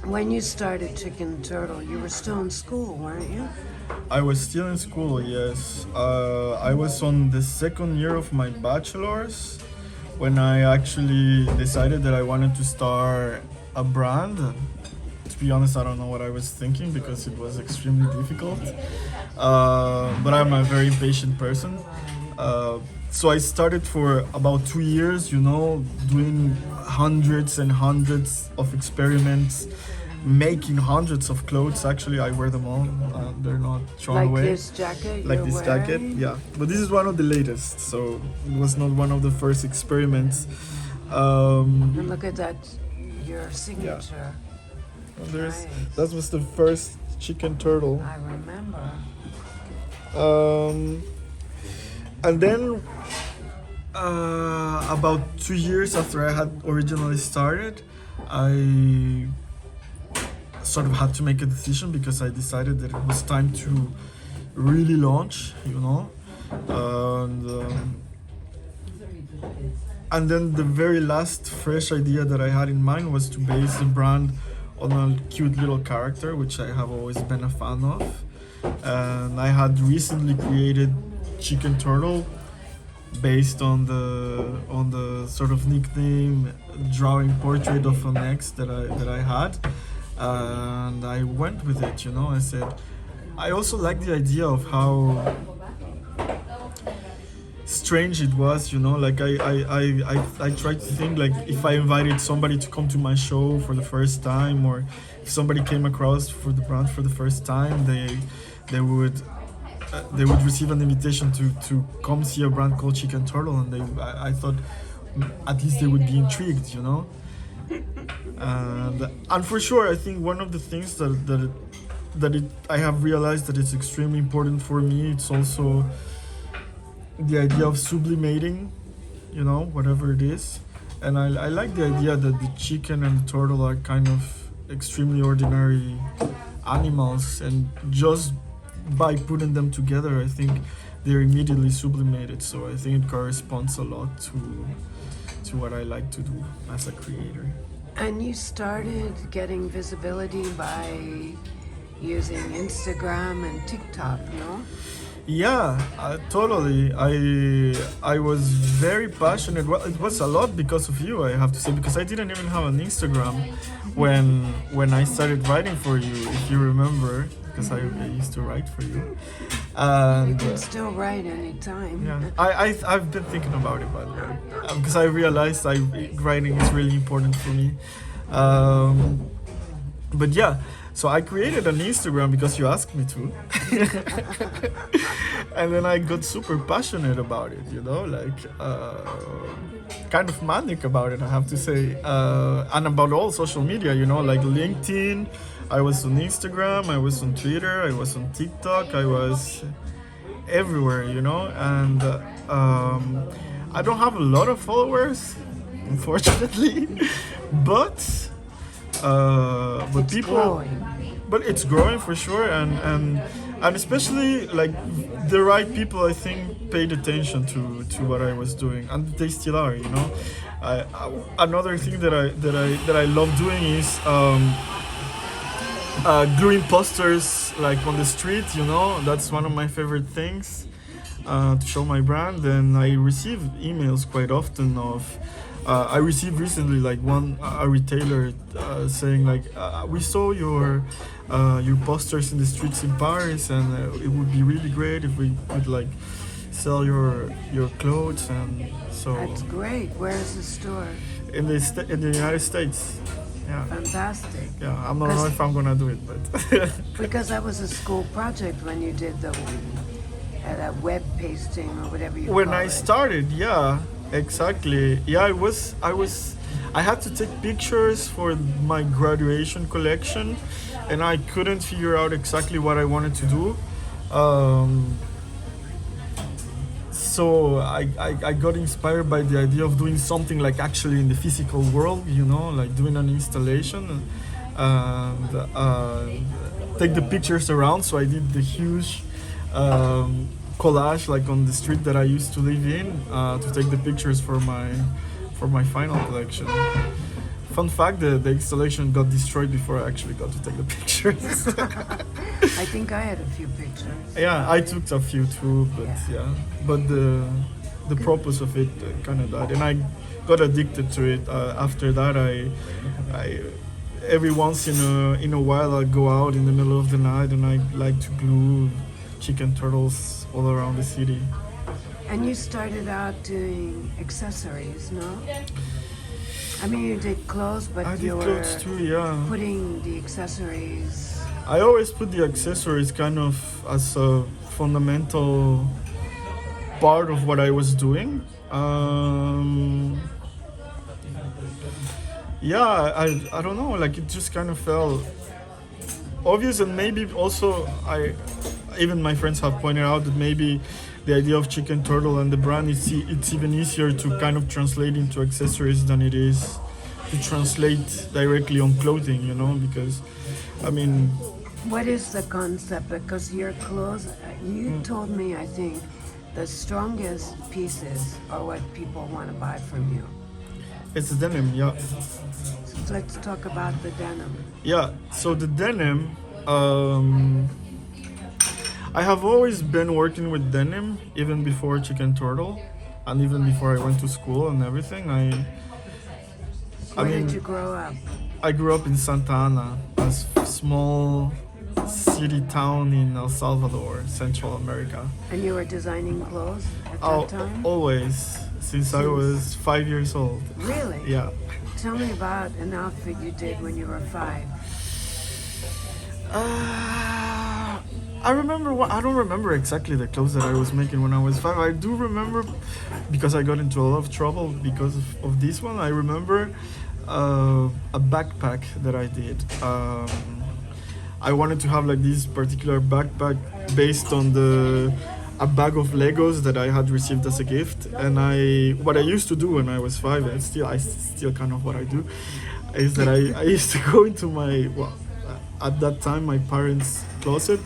When you started Chicken Turtle, you were still in school, weren't you? I was still in school, yes. I was on the second year of my bachelor's when I actually decided that I wanted to start a brand. To be honest, I don't know what I was thinking because it was extremely difficult. But I'm a very patient person. So I started for about 2 years, doing hundreds and hundreds of experiments, making hundreds of clothes. Actually, I wear them all. They're not thrown Like away. this jacket Like you're this jacket, wearing? yeah. But this is one of the latest, so it was not one of the first experiments. And look at that, your signature. There's Nice. that was the first chicken turtle. I remember. And then about 2 years after I had originally started, I sort of had to make a decision because I decided that it was time to really launch, and then the very last fresh idea that I had in mind was to base the brand on a cute little character, which I have always been a fan of. And I had recently created Chicken Turtle based on the sort of nickname drawing portrait of an ex that I had, and I went with it. I said I also like the idea of how strange it was. Like I tried to think like if I invited somebody to come to my show for the first time, or if somebody came across for the brand for the first time, they would receive an invitation to come see a brand called Chicken Turtle, and I thought at least they would be intrigued, and for sure I think one of the things that I have realized that it's extremely important for me, it's also the idea of sublimating, whatever it is. And I like the idea that the chicken and the turtle are kind of extremely ordinary animals, and just by putting them together, I think they're immediately sublimated. So I think it corresponds a lot to what I like to do as a creator. And you started getting visibility by using Instagram and TikTok, no? Yeah, totally. I was very passionate. Well, it was a lot because of you, I have to say, because I didn't even have an Instagram when I started writing for you, if you remember, because I used to write for you. And You can still write anytime. yeah, I've been thinking about it, by the way, because I realized writing is really important for me. But yeah, so I created an Instagram because you asked me to. And then I got super passionate about it, kind of manic about it, I have to say. And about all social media, like LinkedIn. I was on Instagram, I was on Twitter, I was on TikTok, I was everywhere, and I don't have a lot of followers, unfortunately, but It's people, growing. but it's growing for sure, and especially like the right people, I think, paid attention to what I was doing, and they still are. Another thing that I love doing is gluing posters like on the street. That's one of my favorite things, to show my brand. And I receive emails quite often of. I received recently like a retailer saying like we saw your posters in the streets in Paris, and it would be really great if we could like sell your clothes. And so That's great. Where's the store? in the United States. Yeah. Fantastic. Yeah, I don't know if I'm gonna do it, but Because that was a school project when you did that web pasting or whatever you when call I it. started, yeah, exactly. Yeah, I had to take pictures for my graduation collection, and I couldn't figure out exactly what I wanted to do. So I got inspired by the idea of doing something like actually in the physical world, like doing an installation and take the pictures around. So I did the huge collage like on the street that I used to live in, to take the pictures for my final collection. Fun fact: the installation got destroyed before I actually got to take the pictures. I think I had a few pictures. Yeah, I took a few too, but yeah, but the purpose of it kind of died, and I got addicted to it. After that, I every once in a while I go out in the middle of the night and I like to glue chicken turtles all around the city. And you started out doing accessories, no? I mean, you did clothes, but I you did were clothes too, yeah. putting the accessories. I always put the accessories kind of as a fundamental part of what I was doing. Yeah, I don't know, like it just kind of felt obvious, and maybe also even my friends have pointed out that maybe the idea of chicken turtle and the brand it's even easier to kind of translate into accessories than it is to translate directly on clothing, because I mean, What is the concept? Because your clothes, you told me, I think, the strongest pieces are what people want to buy from you. it's denim, yeah. So let's talk about the denim. Yeah, so the denim, I have always been working with denim even before Chicken Turtle, and even before I went to school and everything. Where did you grow up? I grew up in Santa Ana, a small city town in El Salvador, Central America. And you were designing clothes at that time? Always, since I was 5 years old. Really? Yeah. Tell me about an outfit you did when you were 5. I remember I don't remember exactly the clothes that I was making when I was 5. I do remember, because I got into a lot of trouble because of this one. I remember a backpack that I did. I wanted to have like this particular backpack based on a bag of Legos that I had received as a gift. And what I used to do when I was 5, and still kind of what I do, is that I used to go into at that time my parents' closet,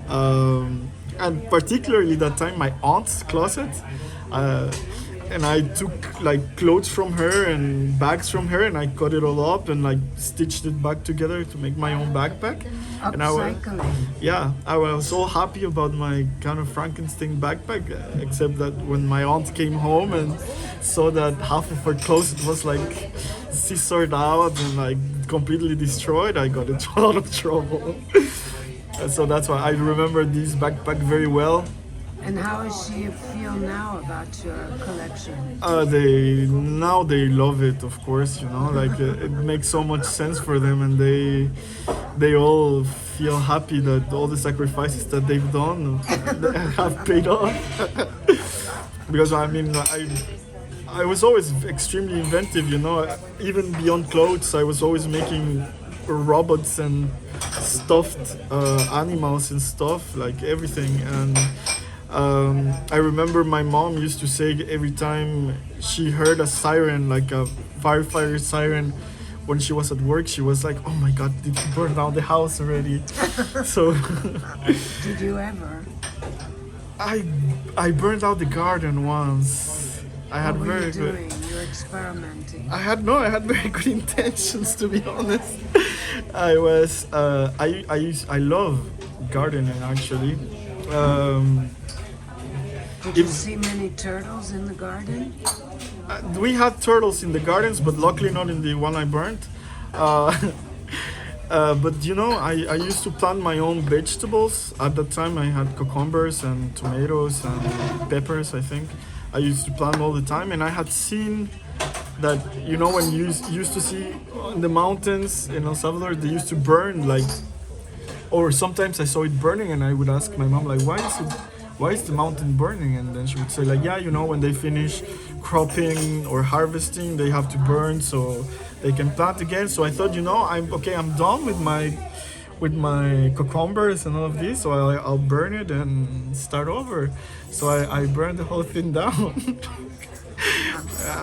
and particularly that time my aunt's closet, and I took like clothes from her and bags from her, and I cut it all up and like stitched it back together to make my own backpack. And I was so happy about my kind of Frankenstein backpack, except that when my aunt came home and saw that half of her closet was like scissored out and like completely destroyed, I got into a lot of trouble. And so that's why I remember this backpack very well. And how does she feel now about your collection? They love it, of course. Like it makes so much sense for them, and they all feel happy that all the sacrifices that they've done have paid off. Because I mean, I was always extremely inventive. Even beyond clothes, I was always making robots and stuffed animals and stuff, like everything. And I remember my mom used to say every time she heard a siren, like a firefighter siren, when she was at work, she was like, "Oh my God, did you burn down the house already?" So Did you ever? I burned out the garden once. I had What were very you good. doing? You were experimenting. I had very good intentions, to be honest. I love gardening actually. Did you see many turtles in the garden? We had turtles in the gardens, but luckily not in the one I burnt. But I used to plant my own vegetables. At that time, I had cucumbers and tomatoes and peppers, I think. I used to plant all the time, and I had seen that, when you used to see in the mountains in El Salvador, they used to burn, like, or sometimes I saw it burning, and I would ask my mom, like, why is the mountain burning? And then she would say, like, yeah, when they finish cropping or harvesting, they have to burn so they can plant again. So I thought, I'm done with my cucumbers and all of this, so I'll burn it and start over. So I burned the whole thing down.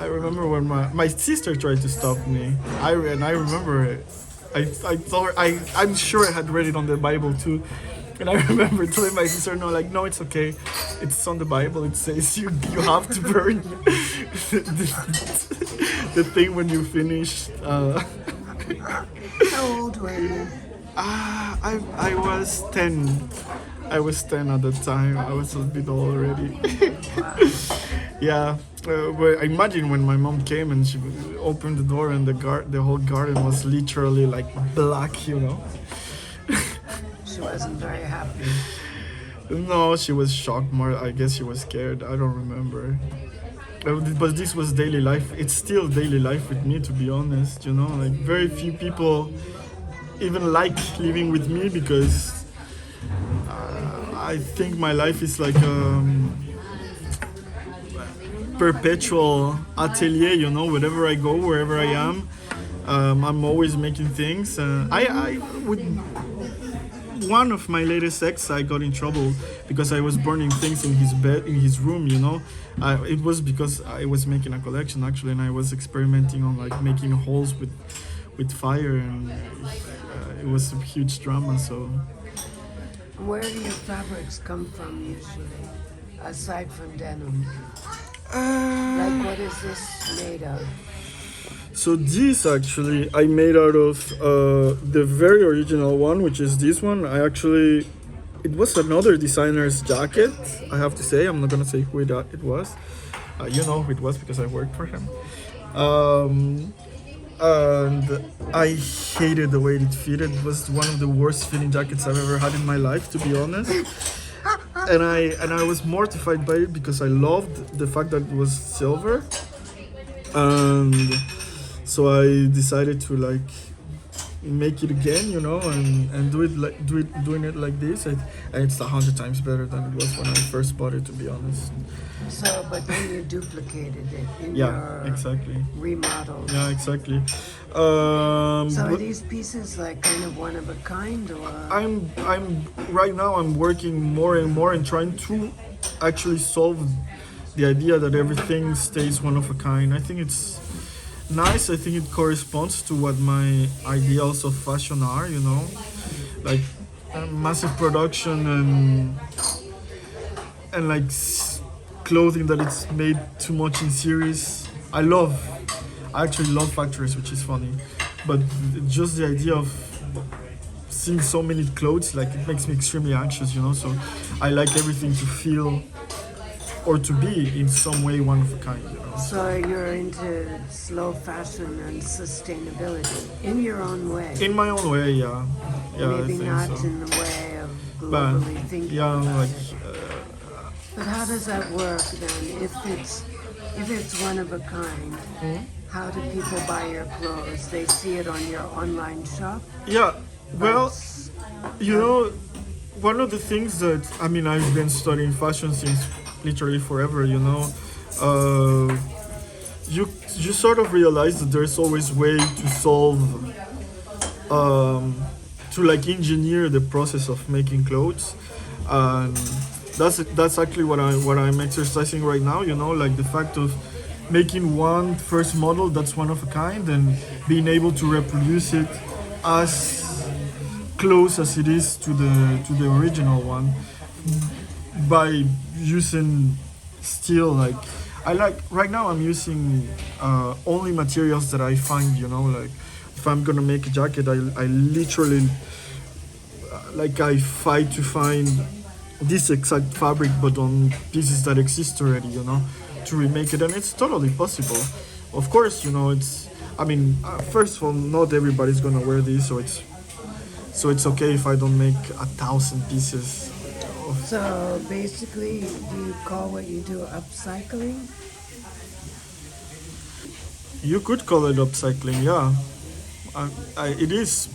I remember when my sister tried to stop me. I remember it. I'm sure I had read it on the Bible too. And I remember telling my sister, no, it's okay. It's on the Bible. It says you have to burn the thing when you finish. How old were you? I was 10. I was 10 at the time. I was a bit old already. Yeah. But imagine when my mom came and she opened the door and the whole garden was literally like black, you know. She wasn't very happy. No, she was shocked more. I guess she was scared. I don't remember. But this was daily life. It's still daily life with me, to be honest. You know, like very few people even like living with me because I think my life is like perpetual atelier. You know, wherever I go, wherever I am, I'm always making things. I would. One of my latest ex, I got in trouble because I was burning things in his bed, in his room. You know, it was because I was making a collection actually, and I was experimenting on like making holes with fire, and it was a huge drama. So Where do your fabrics come from usually, aside from denim? Like, what is this made of? So this actually I made out of the very original one, which is this one. It was another designer's jacket. I have to say, I'm not gonna say who it was. You know who it was because I worked for him. And I hated the way it fitted. It was one of the worst fitting jackets I've ever had in my life, to be honest. And I was mortified by it because I loved the fact that it was silver. And so I decided to like make it again, you know, and doing it like this, and it's 100 times better than it was when I first bought it, to be honest. So, but then you duplicated it in Yeah, your exactly. remodels. Yeah, exactly. So are But these pieces like kind of one of a kind, or? I'm right now I'm working more and more and trying to actually solve the idea that everything stays one of a kind. I think it's nice. I think it corresponds to what my ideals of fashion are, you know, like massive production and like clothing that it's made too much in series. I actually love factories, which is funny, but just the idea of seeing so many clothes, like it makes me extremely anxious, you know. So I like everything to feel or to be in some way one of a kind, you know. So you're into slow fashion and sustainability in your own way. In my own way, yeah. Yeah, I Maybe think not so. in the way of But globally thinking yeah, about like it. But how does that work then? If it's one of a kind, how do people buy your clothes? They see it on your online shop? yeah. Well, That's- you know, one of the things that I've been studying fashion since literally forever. You know, you sort of realize that there's always way to solve, to like engineer the process of making clothes, and that's actually what I'm exercising right now. You know, like the fact of making one first model that's one of a kind and being able to reproduce it as close as it is to the original one by using steel. Like I like right now I'm using only materials that I find, you know, like if I'm gonna make a jacket, I literally like I fight to find this exact fabric but on pieces that exist already, you know, to remake it, and it's totally possible. Of course, you know, first of all, not everybody's gonna wear this, so it's okay if I don't make 1,000 pieces. So basically, do you call what you do upcycling? You could call it upcycling, yeah. It is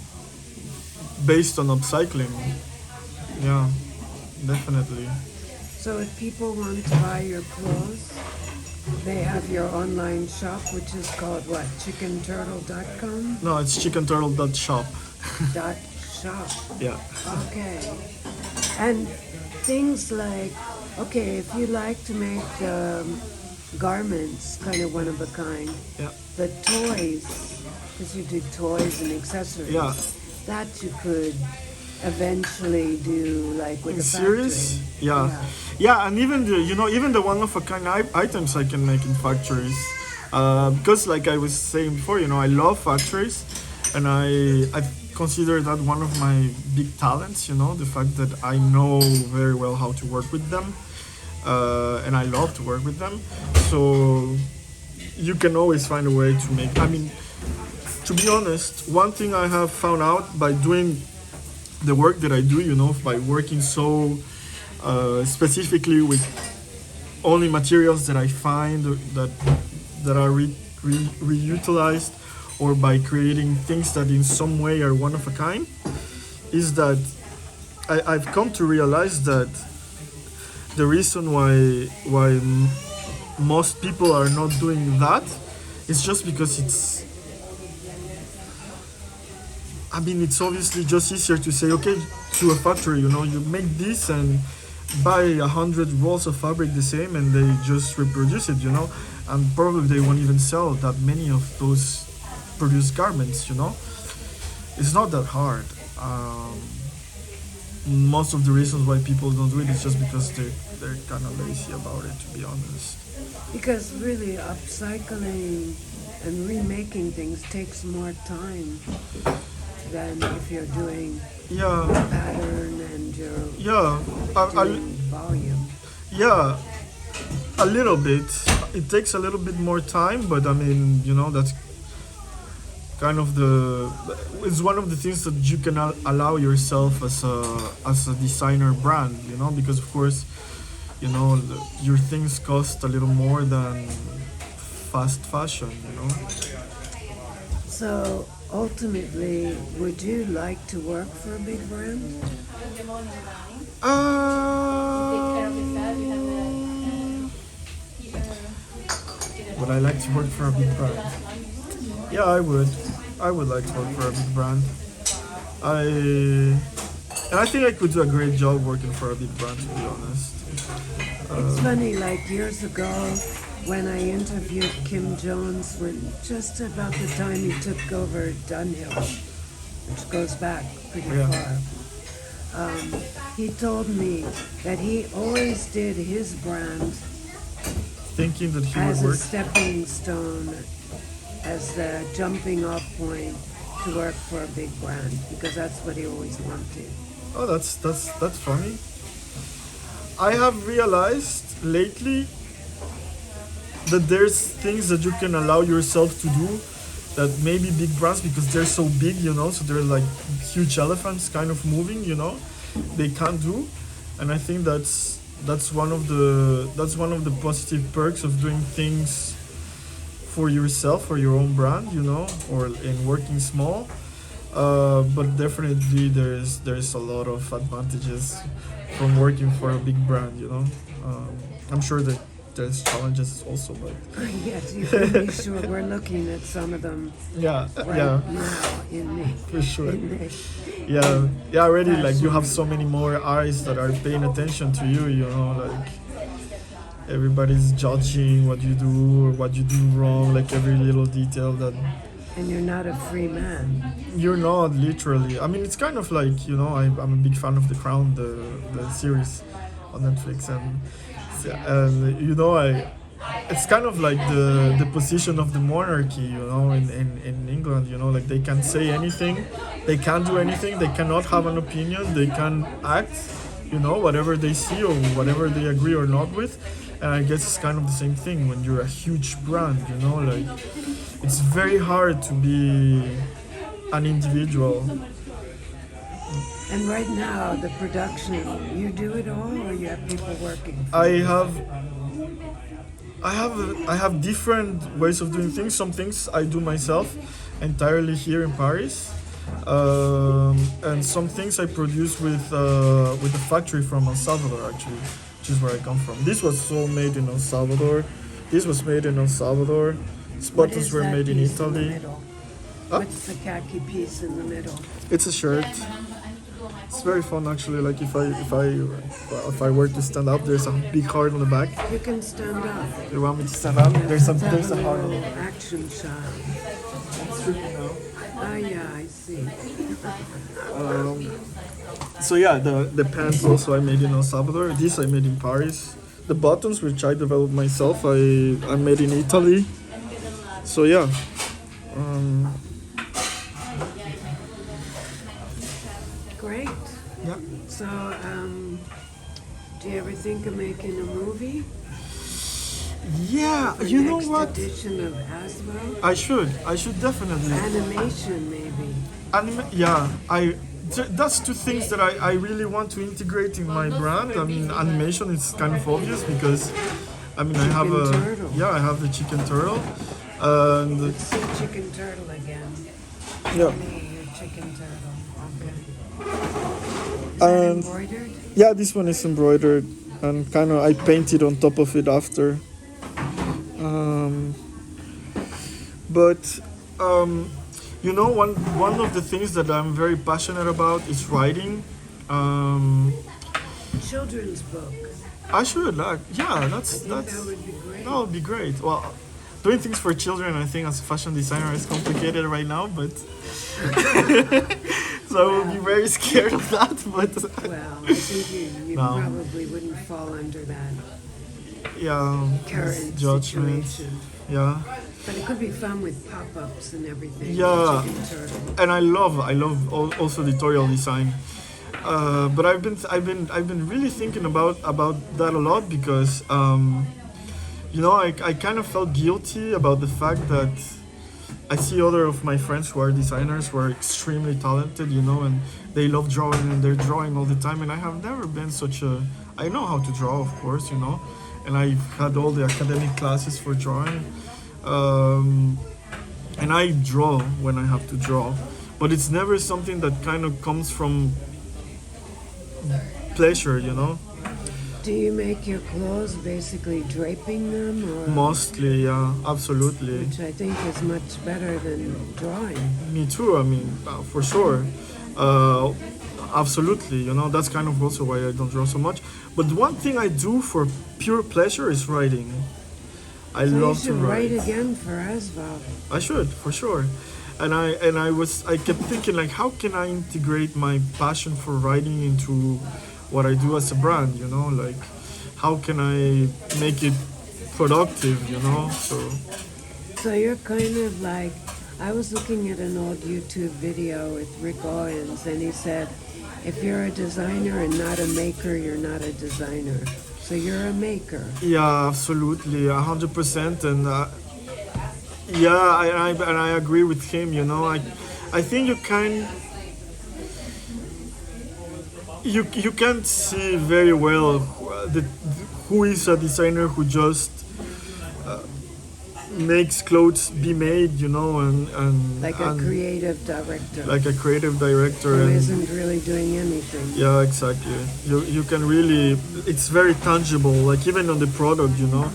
based on upcycling, yeah, definitely. So if people want to buy your clothes, they have your online shop, which is called what? chickenturtle.com? No, it's chickenturtle.shop. Dot shop. Yeah. Okay. And things like, okay, if you like to make garments, kind of one of a kind, Yeah. the toys, because you do toys and accessories, Yeah. that you could eventually do like with In a factory. series, yeah, and even the even the one of a kind items I can make in factories, because like I was saying before, I love factories, and I consider that one of my big talents. The fact that I know very well how to work with them, and I love to work with them. So you can always find a way to make. I mean, to be honest, one thing I have found out by doing the work that I do, by working so specifically with only materials that I find that are reutilized, or by creating things that in some way are one of a kind, is that I've come to realize that the reason why most people are not doing that is just because it's obviously just easier to say, okay, to a factory, you make this and buy 100 rolls of fabric the same, and they just reproduce it, and probably they won't even sell that many of those produced garments, It's not that hard. Most of the reasons why people don't do it is just because they're kind of lazy about it, to be honest. Because really, upcycling and remaking things takes more time than if you're doing Yeah, pattern and you're yeah, doing volume. yeah, a little bit. It takes a little bit more time, but that's kind of it's one of the things that you can allow yourself as a designer brand, because of course, your things cost a little more than fast fashion. So ultimately, would you like to work for a big brand? Would I like to work for a big brand? Yeah, I would. I would like to work for a big brand. I think I could do a great job working for a big brand, to be honest. It's funny, like years ago when I interviewed Kim Jones, when just about the time he took over Dunhill, which goes back pretty Yeah. far, he told me that he always did his brand Thinking that he would as a work. stepping stone, as the jumping off point to work for a big brand, because that's what he always wanted. Oh, that's funny. I have realized lately that there's things that you can allow yourself to do that maybe big brands, because they're so big, so they're like huge elephants kind of moving, they can't do. And I think that's one of the positive perks of doing things for yourself, for your own brand, or in working small. But definitely there's a lot of advantages from working for a big brand. I'm sure that there's challenges also, but Yes, you can be sure we're looking at some of them yeah, right yeah, now for sure. in the Yeah. Already, like, you have so many more eyes that are paying attention to you. Like everybody's judging what you do or what you do wrong, like every little detail that and you're not a free man. you're not literally. It's kind of like, I'm a big fan of The Crown, the series on Netflix, and I it's kind of like the position of the monarchy, in England, like they can't say anything, they can't do anything, they cannot have an opinion, they can act, whatever they see or whatever they agree or not with. And I guess it's kind of the same thing when you're a huge brand, like it's very hard to be an individual. And right now, the production, you do it all, or you have people working? I have different ways of doing things. Some things I do myself entirely here in Paris, and some things I produce with a factory from El Salvador, actually, which is where I come from. This was all made in El Salvador. This was made in El Salvador. What Buttons is were that mate in piece the Italy. middle? Huh? What's the khaki piece in the middle? It's a shirt. It's very fun, actually. Like if I were to stand up, there's a big heart on the back. You can stand up. You want me to stand up? There's a Let's have heart on the little back. action shot. It's tricky now. Oh yeah, I see. So yeah, the pants also I made in El Salvador. This I made in Paris. The buttons, which I developed myself, I made in Italy. So yeah. Um, Great. yeah. So, do you ever think of making a movie? Yeah, The you know next what? edition of Asbo? I should definitely. Animation, maybe. Yeah, that's two things that I really want to integrate in my brand. I mean, animation is kind of obvious because, I mean, I have Chicken a turtle. yeah, I have the chicken turtle, and Let's see chicken turtle again. yeah, Me, your chicken turtle. Okay. Is that and embroidered? yeah, this one is embroidered and kind of I painted on top of it after. Um, but you know, one of the things that I'm very passionate about is writing. Um, Children's book. I should like, yeah, I that's think that's that would be great. that would be great. Well, doing things for children, I think, as a fashion designer, is complicated right now, but so I will be very scared of that. But Well, I think you No. probably wouldn't fall under that yeah, current judgment. situation. Yeah, But it could be fun with pop-ups and everything. Yeah. Chicken turtle. and I love also editorial design. But I've been really thinking about that a lot because you know I kind of felt guilty about the fact that I see other of my friends who are designers who are extremely talented, you know, and they love drawing and they're drawing all the time, and I have never been such a. I know how to draw, of course, you know, and I've had all the academic classes for drawing, and I draw when I have to draw, but it's never something that kind of comes from pleasure, you know. Do you make your clothes basically draping them, or Mostly, yeah, absolutely. which I think is much better than drawing? Me too. I mean, for sure. Uh, Absolutely. You know, that's kind of also why I don't draw so much. But one thing I do for pure pleasure is writing. I So you love to should write write. again for Asval. I should, for sure. I kept thinking like, how can I integrate my passion for writing into what I do as a brand? You know, like, how can I make it productive? You know, so So you're kind of like, I was looking at an old YouTube video with Rick Owens, and he said, if you're a designer and not a maker, you're not a designer. So you're a maker. yeah, absolutely, 100%. And yeah, and I agree with him. You know, I think you can't see very well who is a designer who just makes clothes be made, you know, Like a and creative director like a creative director, who and isn't really doing anything. yeah, exactly. You can really, it's very tangible. Like even on the product, you know,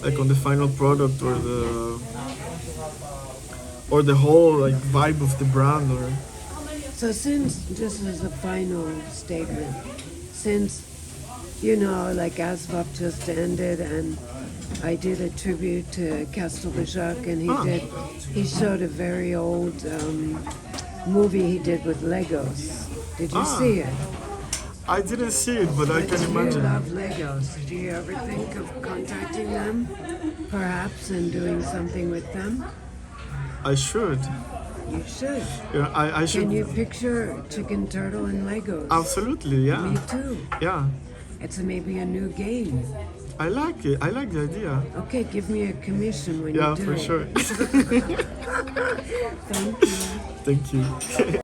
like on the final product or the whole like vibe of the brand, or So since, just as a final statement, since, you know, like ASVAB just ended and I did a tribute to Castelbajac, and he showed a very old movie he did with Legos. Did you see it? I didn't see it, but I can You imagine. love Legos. Do you ever think of contacting them, perhaps, and doing something with them? I should. You should. Yeah, I should. Can you picture Chicken Turtle and Legos? Absolutely, yeah. Me too. Yeah. It's maybe a new game. I like it. I like the idea. Okay, give me a commission when Yeah, you do for it. sure. Thank you. Thank you.